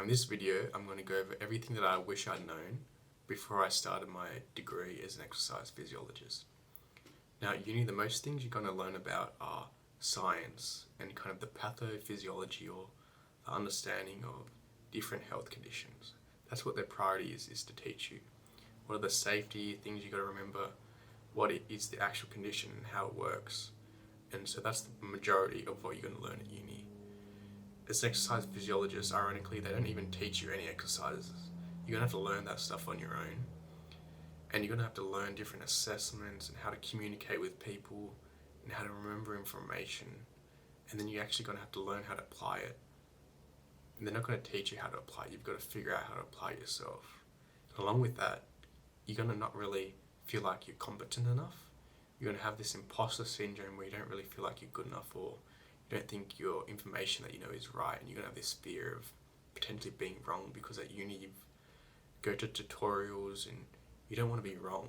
in this video, I'm going to go over everything that I wish I'd known before I started my degree as an exercise physiologist. Now at uni, the most things you're going to learn about are science and kind of the pathophysiology or the understanding of different health conditions. That's what their priority is to teach you. What are the safety things you got to remember? What is the actual condition and how it works? And so that's the majority of what you're going to learn at uni. As an exercise physiologist, ironically, they don't even teach you any exercises. You're going to have to learn that stuff on your own. And you're going to have to learn different assessments and how to communicate with people and how to remember information. And then you're actually going to have to learn how to apply it. And they're not going to teach you how to apply it. You've got to figure out how to apply it yourself. And along with that, you're going to not really feel like you're competent enough. You're going to have this imposter syndrome where you don't really feel like you're good enough, or you don't think your information that you know is right, and you're going to have this fear of potentially being wrong, because at uni you go to tutorials and you don't want to be wrong.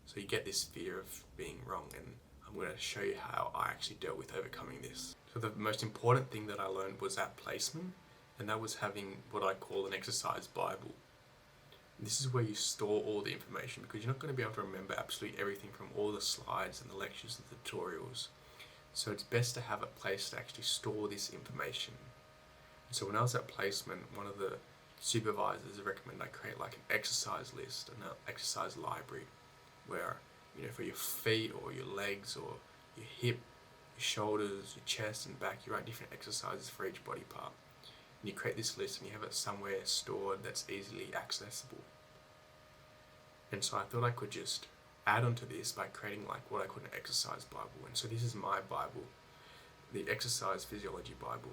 So you get this fear of being wrong, and I'm going to show you how I actually dealt with overcoming this. So the most important thing that I learned was at placement, and that was having what I call an exercise Bible. This is where you store all the information, because you're not going to be able to remember absolutely everything from all the slides and the lectures and the tutorials. So it's best to have a place to actually store this information. And so when I was at placement, one of the supervisors recommended I create like an exercise list, an exercise library, where, you know, for your feet or your legs or your hip, your shoulders, your chest and back, you write different exercises for each body part. And you create this list and you have it somewhere stored that's easily accessible. And so I thought I could just add onto this by creating like what I call an exercise Bible. And so this is my Bible, the Exercise Physiology Bible.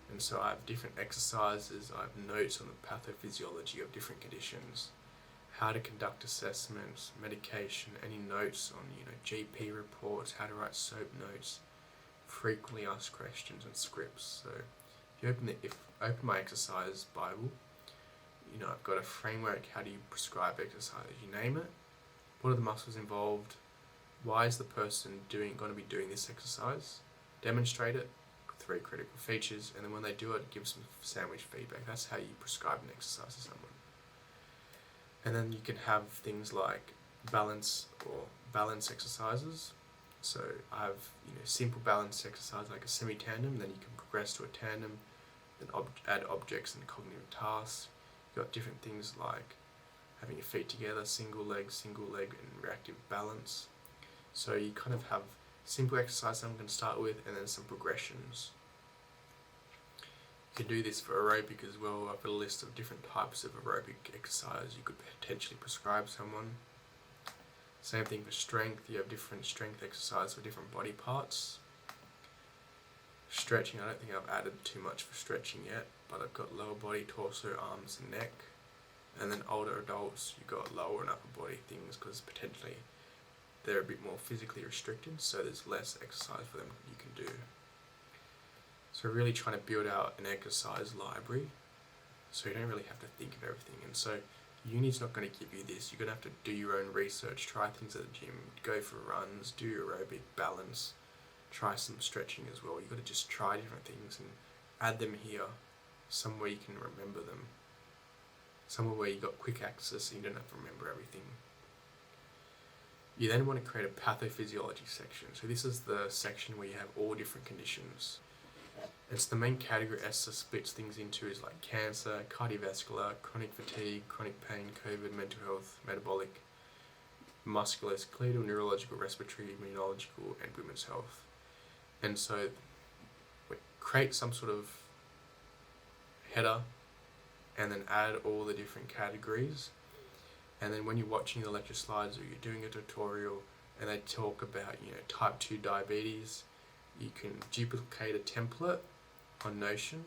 And so I have different exercises, I have notes on the pathophysiology of different conditions, how to conduct assessments, medication, any notes on, GP reports, how to write SOAP notes, frequently asked questions and scripts. So if you open my exercise Bible, I've got a framework. How do you prescribe exercise? You name it. What are the muscles involved? Why is the person going to be doing this exercise? Demonstrate it. 3 critical features, and then when they do it, give some sandwich feedback. That's how you prescribe an exercise to someone. And then you can have things like balance exercises. So I have simple balance exercise like a semi-tandem, then you can progress to a tandem, then add objects and cognitive tasks. You've got different things like having your feet together, single leg, and reactive balance. So you kind of have simple exercise I'm going to start with, and then some progressions. You can do this for aerobic as well. I've got a list of different types of aerobic exercise you could potentially prescribe someone. Same thing for strength. You have different strength exercise for different body parts. Stretching, I don't think I've added too much for stretching yet, but I've got lower body, torso, arms and neck. And then older adults, you've got lower and upper body things, because potentially they're a bit more physically restricted, so there's less exercise for them you can do. So really trying to build out an exercise library, so you don't really have to think of everything. And so uni's not going to give you this. You're going to have to do your own research, try things at the gym, go for runs, do aerobic balance, try some stretching as well. You've got to just try different things and add them here, somewhere you can remember them, somewhere where you've got quick access so you don't have to remember everything. You then want to create a pathophysiology section. So this is the section where you have all different conditions. It's the main category ESSA splits things into is like cancer, cardiovascular, chronic fatigue, chronic pain, COVID, mental health, metabolic, musculoskeletal, neurological, respiratory, immunological, and women's health. And so we create some sort of header and then add all the different categories. And then when you're watching the lecture slides or you're doing a tutorial and they talk about, type 2 diabetes, you can duplicate a template on Notion,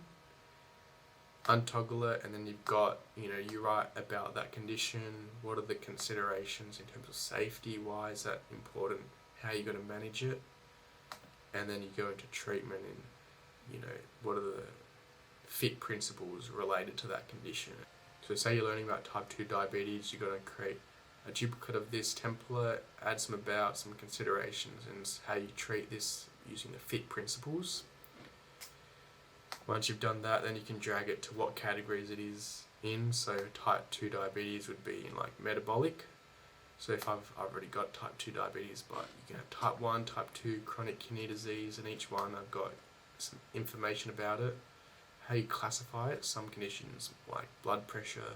untoggle it, and then you've got, you write about that condition, what are the considerations in terms of safety, why is that important, how you're going to manage it, and then you go into treatment and, what are the fit principles related to that condition. So say you're learning about type 2 diabetes, you're going to create a duplicate of this template, add some considerations, and how you treat this using the fit principles. Once you've done that, then you can drag it to what categories it is in. So type 2 diabetes would be in like metabolic. So if I've already got type 2 diabetes, but you can have type 1, type 2, chronic kidney disease, and each one I've got some information about it, how you classify it. Some conditions like blood pressure,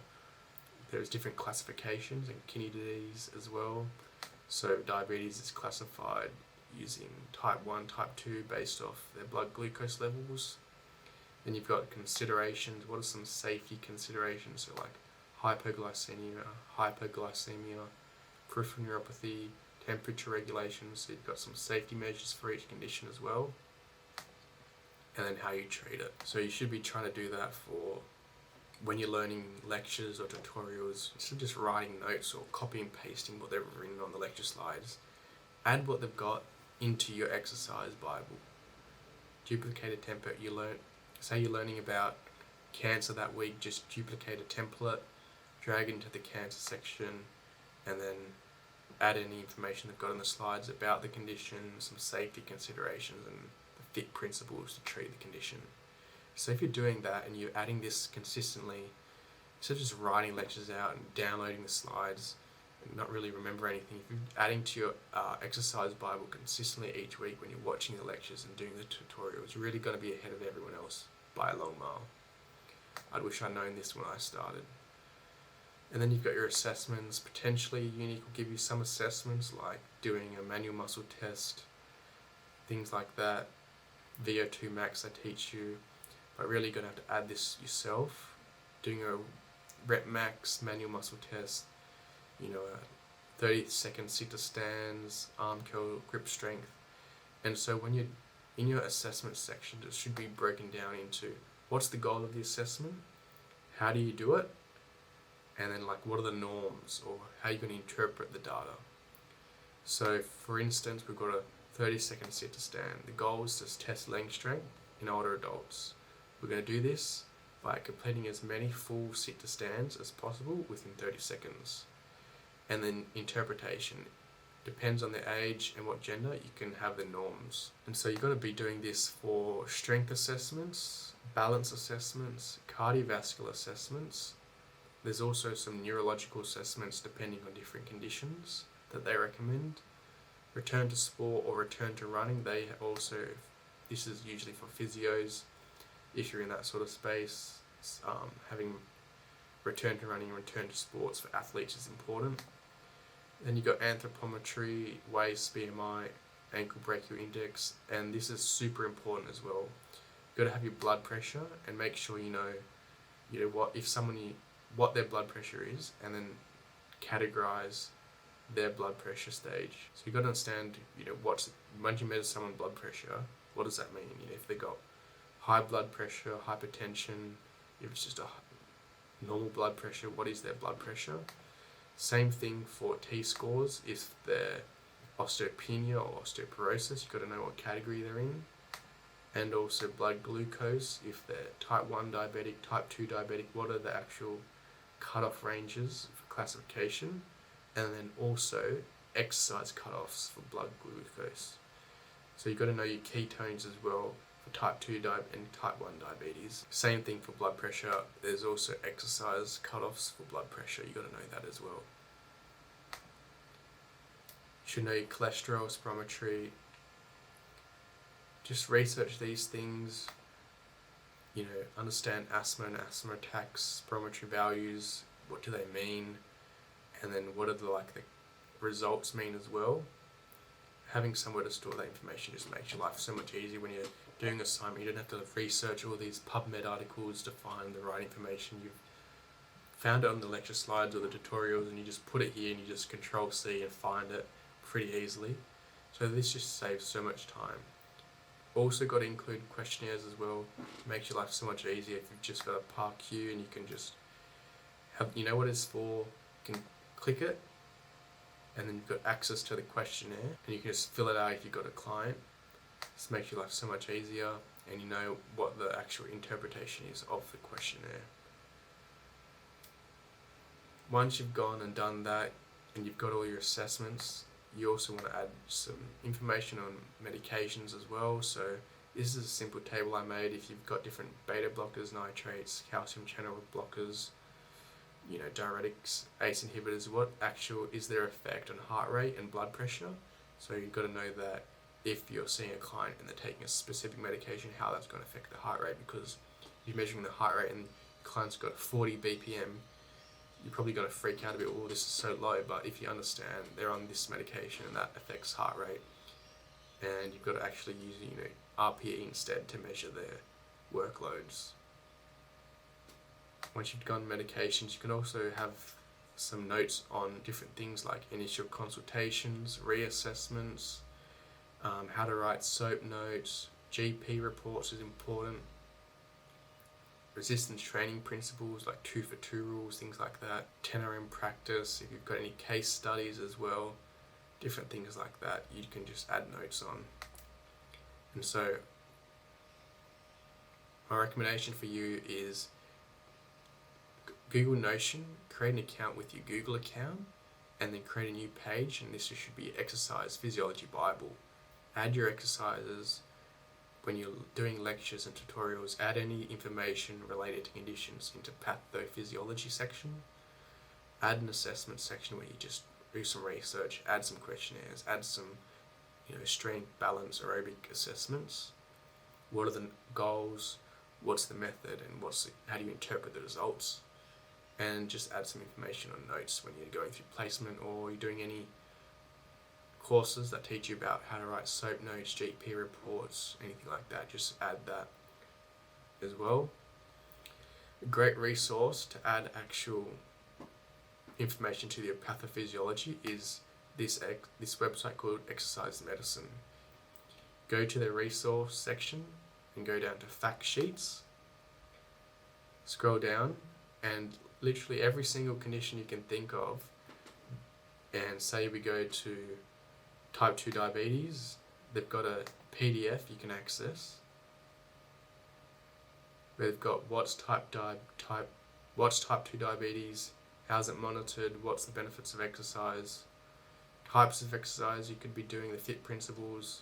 there's different classifications, and kidney disease as well. So diabetes is classified using type 1, type 2 based off their blood glucose levels. Then you've got considerations. What are some safety considerations? So like hypoglycemia, peripheral neuropathy, temperature regulation. So you've got some safety measures for each condition as well. And then how you treat it. So you should be trying to do that for when you're learning lectures or tutorials, instead of just writing notes or copy and pasting what they've written on the lecture slides. Add what they've got into your exercise Bible. Duplicate a template. Say you're learning about cancer that week, just duplicate a template, drag it into the cancer section, and then add any information they've got in the slides about the condition, some safety considerations, and the fit principles to treat the condition. So if you're doing that and you're adding this consistently, instead of just writing lectures out and downloading the slides and not really remember anything, if you're adding to your exercise Bible consistently each week when you're watching the lectures and doing the tutorials, you're really going to be ahead of everyone else by a long mile. I wish I'd known this when I started. And then you've got your assessments. Potentially UNI will give you some assessments like doing a manual muscle test, things like that. VO2 max they teach you, but really you're going to have to add this yourself. Doing a rep max manual muscle test, a 30-second sit-to stands, arm curl, grip strength. And so when you're in your assessment section, it should be broken down into what's the goal of the assessment, how do you do it, and then like what are the norms or how you're going to interpret the data. So for instance, we've got a 30-second sit to stand. The goal is to test length strength in older adults. We're going to do this by completing as many full sit to stands as possible within 30 seconds. And then interpretation. Depends on the age and what gender, you can have the norms. And so you're going to be doing this for strength assessments, balance assessments, cardiovascular assessments. There's also some neurological assessments depending on different conditions that they recommend. Return to sport or return to running, this is usually for physios. If you're in that sort of space, having return to running and return to sports for athletes is important. Then you've got anthropometry, waist, BMI, ankle brachial index, and this is super important as well. You've got to have your blood pressure and make sure you know what their blood pressure is, and then categorize their blood pressure stage. So you've got to understand, once you measure someone's blood pressure, what does that mean? If they've got high blood pressure, hypertension, if it's just a normal blood pressure, what is their blood pressure? Same thing for T-scores. If they're osteopenia or osteoporosis, you've got to know what category they're in. And also blood glucose, if they're type 1 diabetic, type 2 diabetic, what are the actual cutoff ranges for classification? And then also exercise cutoffs for blood glucose. So you've got to know your ketones as well for type 2 and type 1 diabetes. Same thing for blood pressure. There's also exercise cutoffs for blood pressure. You've got to know that as well. You should know your cholesterol, spirometry. Just research these things. Understand asthma and asthma attacks, spirometry values. What do they mean? And then what do the results mean as well? Having somewhere to store that information just makes your life so much easier when you're doing an assignment. You don't have to research all these PubMed articles to find the right information. You've found it on the lecture slides or the tutorials, and you just put it here and you just Control-C and find it pretty easily. So this just saves so much time. Also got to include questionnaires as well. It makes your life so much easier if you've just got a park queue and you can just have, what it's for, you can click it, and then you've got access to the questionnaire, and you can just fill it out if you've got a client. This makes your life so much easier, and you know what the actual interpretation is of the questionnaire. Once you've gone and done that, and you've got all your assessments, you also want to add some information on medications as well. So This is a simple table I made. If you've got different beta blockers, nitrates, calcium channel blockers, diuretics, ACE inhibitors, what actual is their effect on heart rate and blood pressure? So you've got to know that if you're seeing a client and they're taking a specific medication, how that's going to affect the heart rate, because if you're measuring the heart rate and the client's got 40 BPM, you're probably going to freak out a bit, oh, this is so low, but if you understand they're on this medication and that affects heart rate, and you've got to actually use, RPE instead to measure their workloads. Once you've gone medications, you can also have some notes on different things like initial consultations, reassessments, how to write SOAP notes, GP reports is important, resistance training principles like 2 for 2 rules, things like that, 10RM practice, if you've got any case studies as well, different things like that you can just add notes on. And so my recommendation for you is Google Notion, create an account with your Google account, and then create a new page, and this should be Exercise Physiology Bible. Add your exercises. When you're doing lectures and tutorials, add any information related to conditions into pathophysiology section. Add an assessment section where you just do some research, add some questionnaires, add some strength, balance, aerobic assessments. What are the goals? What's the method? And how do you interpret the results? And just add some information on notes when you're going through placement or you're doing any courses that teach you about how to write SOAP notes, GP reports, anything like that. Just add that as well. A great resource to add actual information to your pathophysiology is this website called Exercise Medicine. Go to the resource section and go down to fact sheets. Scroll down, and literally every single condition you can think of, and say we go to type 2 diabetes, they've got a PDF you can access. They've got what's type 2 diabetes, how's it monitored, what's the benefits of exercise, types of exercise you could be doing, the fit principles,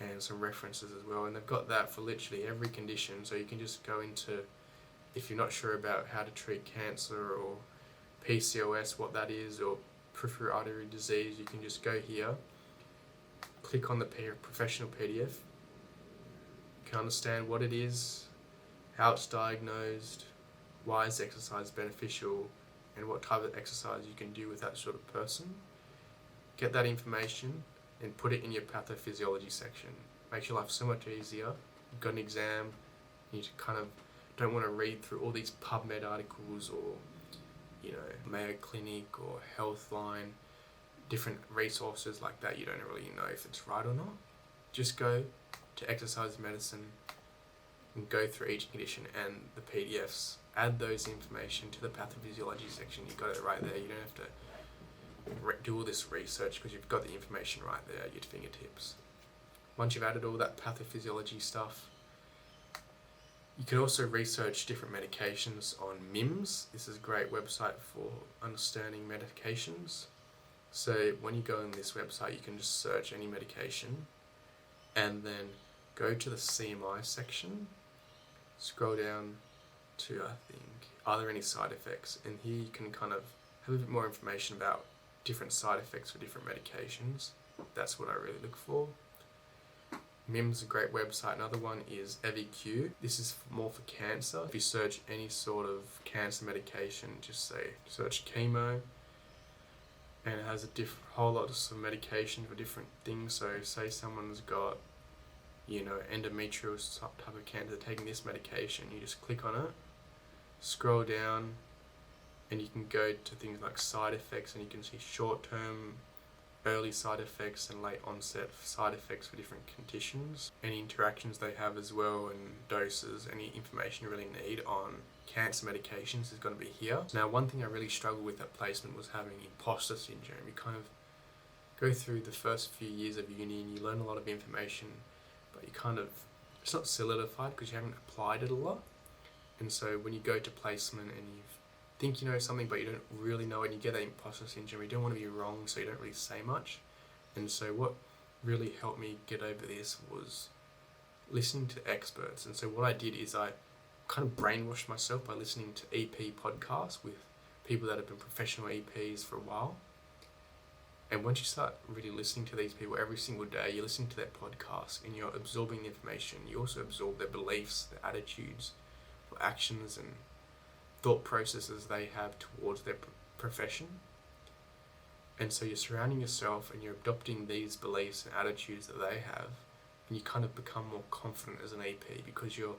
and some references as well. And they've got that for literally every condition, so you can just go into, if you're not sure about how to treat cancer or PCOS, what that is, or peripheral artery disease, you can just go here, click on the professional PDF. You can understand what it is, how it's diagnosed, why is exercise beneficial, and what type of exercise you can do with that sort of person. Get that information and put it in your pathophysiology section. Makes your life so much easier. You've got an exam, you don't want to read through all these PubMed articles or Mayo Clinic or Healthline, different resources like that. You don't really know if it's right or not. Just go to Exercise Medicine and go through each condition and the PDFs. Add those information to the pathophysiology section. You've got it right there. You don't have to do all this research because you've got the information right there at your fingertips. Once you've added all that pathophysiology stuff, you can also research different medications on MIMS. This is a great website for understanding medications. So when you go on this website, you can just search any medication and then go to the CMI section, scroll down to, are there any side effects? And here you can kind of have a bit more information about different side effects for different medications. That's what I really look for. MIMS is a great website. Another one is EviQ. This is more for cancer. If you search any sort of cancer medication, just say search chemo, and it has a whole lot of medication for different things. So say someone's got endometrial type of cancer, taking this medication, you just click on it, scroll down, and you can go to things like side effects, and you can see short-term, early side effects and late onset side effects for different conditions, any interactions they have as well, and doses, any information you really need on cancer medications is going to be here. Now, one thing I really struggled with at placement was having imposter syndrome. You kind of go through the first few years of uni and you learn a lot of information, but it's not solidified because you haven't applied it a lot. And so when you go to placement and you think you know something but you don't really know it, and you get that imposter syndrome, you don't want to be wrong, so you don't really say much. And so what really helped me get over this was listening to experts. And so what I did is I kind of brainwashed myself by listening to EP podcasts with people that have been professional EPs for a while. And once you start really listening to these people every single day, you're listening to their podcast and you're absorbing the information. You also absorb their beliefs, their attitudes, their actions and thought processes they have towards their profession. And so you're surrounding yourself and you're adopting these beliefs and attitudes that they have, and you kind of become more confident as an EP because you're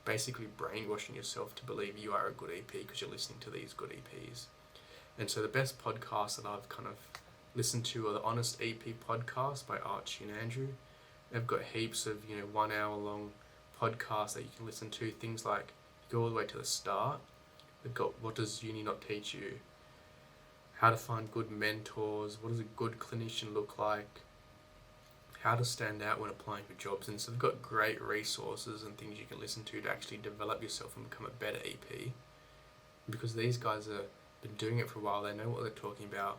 basically brainwashing yourself to believe you are a good EP because you're listening to these good EPs. And so the best podcasts that I've kind of listened to are the Honest EP podcast by Archie and Andrew. They've got heaps of 1 hour long podcasts that you can listen to. Things like go all the way to the start. They've got What Does Uni Not Teach You? How to find good mentors. What does a good clinician look like? How to stand out when applying for jobs. And so they've got great resources and things you can listen to actually develop yourself and become a better EP. Because these guys have been doing it for a while, they know what they're talking about.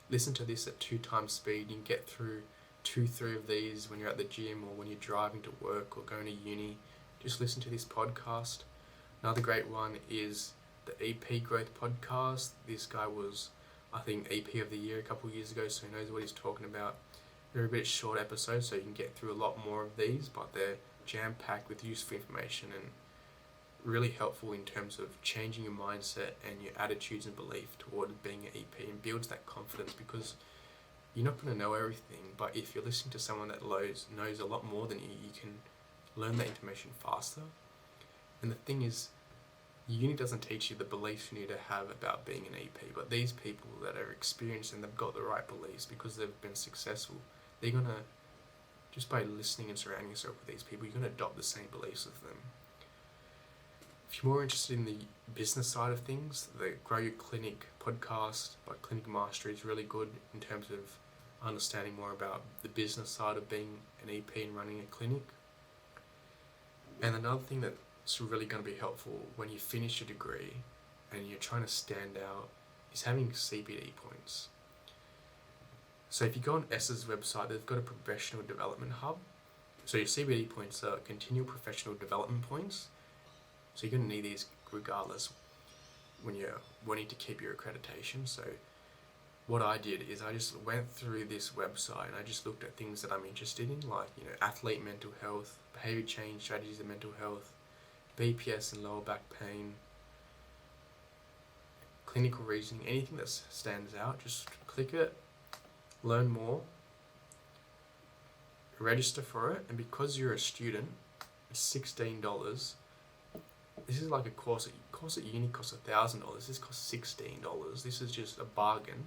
Listen to this at 2 times speed. You can get through 2-3 of these when you're at the gym or when you're driving to work or going to uni. Just listen to this podcast. Another great one is the EP Growth podcast. This guy was, I think, EP of the Year a couple of years ago, so he knows what he's talking about. They're a bit short episodes, so you can get through a lot more of these, but they're jam-packed with useful information and really helpful in terms of changing your mindset and your attitudes and belief toward being an EP, and builds that confidence because you're not going to know everything, but if you're listening to someone that knows a lot more than you, you can learn that information faster. And the thing is, uni doesn't teach you the beliefs you need to have about being an EP, but these people that are experienced and they've got the right beliefs because they've been successful, they're going to, just by listening and surrounding yourself with these people, you're going to adopt the same beliefs as them. If you're more interested in the business side of things, the Grow Your Clinic podcast by Clinic Mastery is really good in terms of understanding more about the business side of being an EP and running a clinic. And another thing that's really going to be helpful when you finish your degree and you're trying to stand out is having CPD points. So if you go on ESSA's website, they've got a professional development hub. So your CPD points are continual professional development points. So you're going to need these regardless when you're wanting to keep your accreditation. So what I did is I just went through this website and I just looked at things that I'm interested in, like athlete mental health, behavior change strategies in mental health, BPS and lower back pain, clinical reasoning, anything that stands out, just click it, learn more, register for it, and because you're a student, it's $16. This is like a course at uni costs $1,000. This costs $16. This is just a bargain.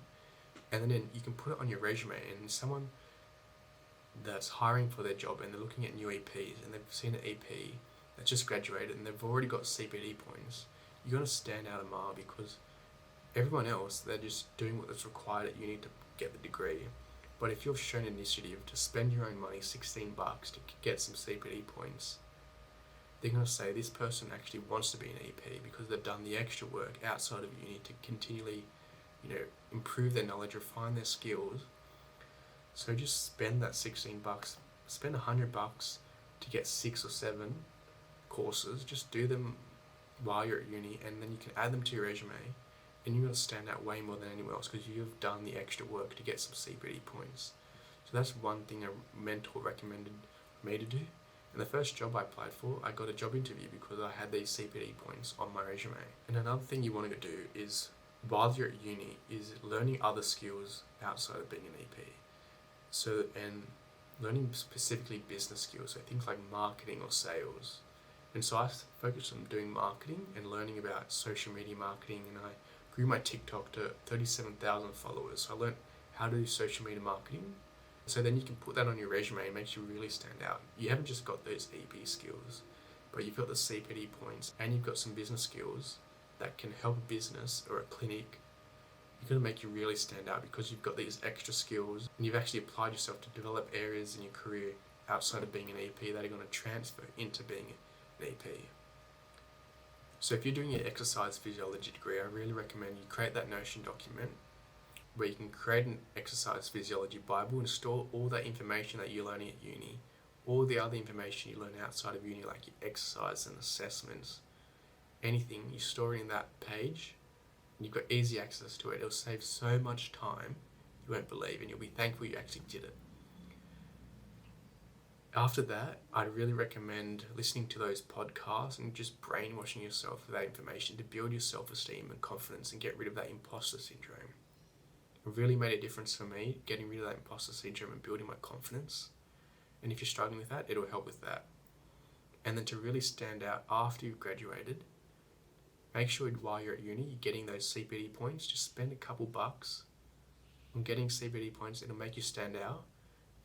And then you can put it on your resume, and someone that's hiring for their job and they're looking at new EPs and they've seen an EP that's just graduated and they've already got CPD points, you're going to stand out a mile because everyone else, they're just doing what's required at uni to get the degree. But if you've shown initiative to spend your own money, $16 to get some CPD points, they're going to say this person actually wants to be an EP because they've done the extra work outside of uni to continually, improve their knowledge, refine their skills. So just spend that $16, spend $100 to get 6 or 7 courses. Just do them while you're at uni, and then you can add them to your resume, and you're going to stand out way more than anyone else because you've done the extra work to get some CPD points. So that's one thing a mentor recommended me to do. And the first job I applied for, I got a job interview because I had these CPD points on my resume. And another thing you want to do is, while you're at uni, is learning other skills outside of being an EP. So, and learning specifically business skills, so things like marketing or sales. And so I focused on doing marketing and learning about social media marketing, and I grew my TikTok to 37,000 followers. So I learned how to do social media marketing. So then you can put that on your resume and it makes you really stand out. You haven't just got those EP skills, but you've got the CPD points and you've got some business skills that can help a business or a clinic. You're going to make you really stand out because you've got these extra skills and you've actually applied yourself to develop areas in your career outside of being an EP that are going to transfer into being an EP. So if you're doing your exercise physiology degree, I really recommend you create that Notion document where you can create an exercise physiology Bible and store all that information that you're learning at uni, all the other information you learn outside of uni, like your exercise and assessments, anything, you store it in that page, and you've got easy access to it. It'll save so much time, you won't believe, and you'll be thankful you actually did it. After that, I'd really recommend listening to those podcasts and just brainwashing yourself with that information to build your self-esteem and confidence and get rid of that imposter syndrome. It really made a difference for me, getting rid of that imposter syndrome and building my confidence. And if you're struggling with that, it'll help with that. And then to really stand out after you've graduated, make sure while you're at uni, you're getting those CPD points. Just spend a couple bucks on getting CPD points. It'll make you stand out,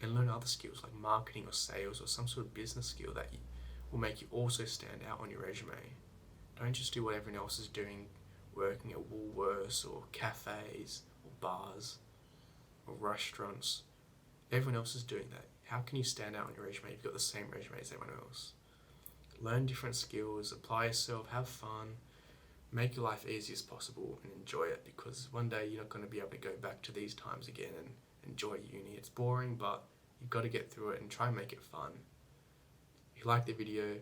and learn other skills like marketing or sales or some sort of business skill that will make you also stand out on your resume. Don't just do what everyone else is doing, working at Woolworths or cafes or bars or restaurants. Everyone else is doing that. How can you stand out on your resume if you've got the same resume as everyone else? Learn different skills, apply yourself, have fun, make your life easy as possible and enjoy it, because one day you're not going to be able to go back to these times again and enjoy uni. It's boring, but you've got to get through it and try and make it fun. If you like the video,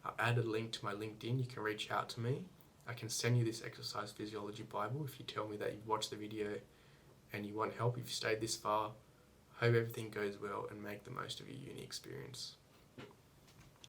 I'll add a link to my LinkedIn. You can reach out to me. I can send you this exercise physiology Bible if you tell me that you've watched the video and you want help. If you stayed this far, hope everything goes well and make the most of your uni experience.